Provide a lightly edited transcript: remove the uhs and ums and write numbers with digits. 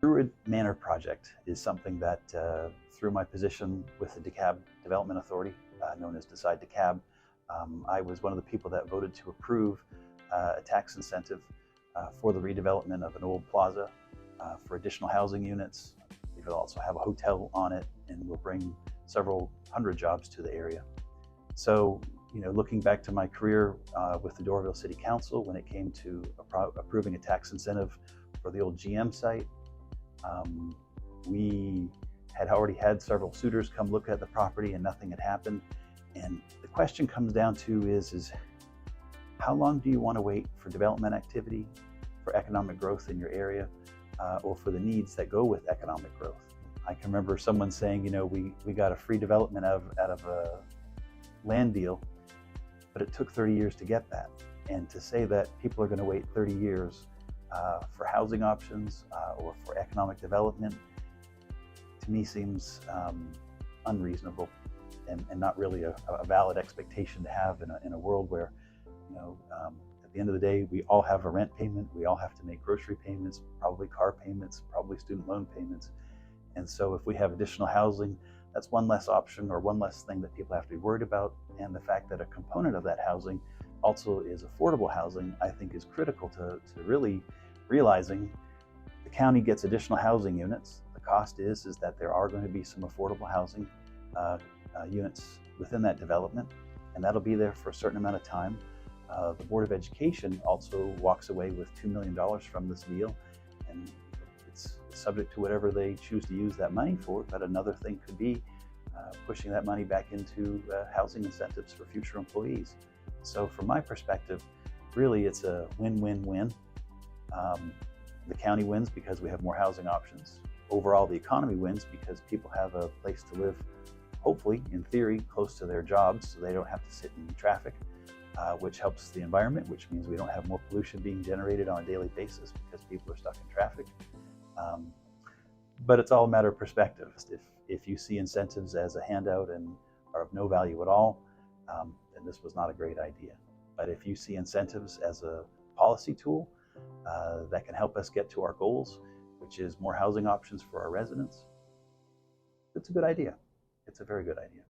Druid Manor project is something that, through my position with the DeKalb Development Authority, known as Decide DeKalb, I was one of the people that voted to approve a tax incentive for the redevelopment of an old plaza for additional housing units. We will also have a hotel on it, and will bring several hundred jobs to the area. So, looking back to my career with the Doraville City Council, when it came to approving a tax incentive for the old GM site, we had already had several suitors come look at the property and nothing had happened. And the question comes down to is how long do you want to wait for development activity, for economic growth in your area, or for the needs that go with economic growth? I can remember someone saying, we got a free development out of a land deal, but it took 30 years to get that. And to say that people are going to wait 30 years for housing options or for economic development, to me seems unreasonable and not really a valid expectation to have in a world where, at the end of the day, we all have a rent payment, we all have to make grocery payments, probably car payments, probably student loan payments. And so if we have additional housing, that's one less option or one less thing that people have to be worried about. And the fact that a component of that housing also is affordable housing, I think is critical to really realizing the county gets additional housing units. The cost is that there are going to be some affordable housing units within that development, and that'll be there for a certain amount of time. The Board of Education also walks away with $2 million from this deal, and it's subject to whatever they choose to use that money for, but another thing could be pushing that money back into housing incentives for future employees. So from my perspective, really it's a win-win-win. The county wins because we have more housing options. Overall, the economy wins because people have a place to live, hopefully, in theory, close to their jobs, so they don't have to sit in traffic, which helps the environment, which means we don't have more pollution being generated on a daily basis because people are stuck in traffic. But it's all a matter of perspective. If you see incentives as a handout and are of no value at all, then this was not a great idea. But if you see incentives as a policy tool that can help us get to our goals, which is more housing options for our residents, it's a good idea. It's a very good idea.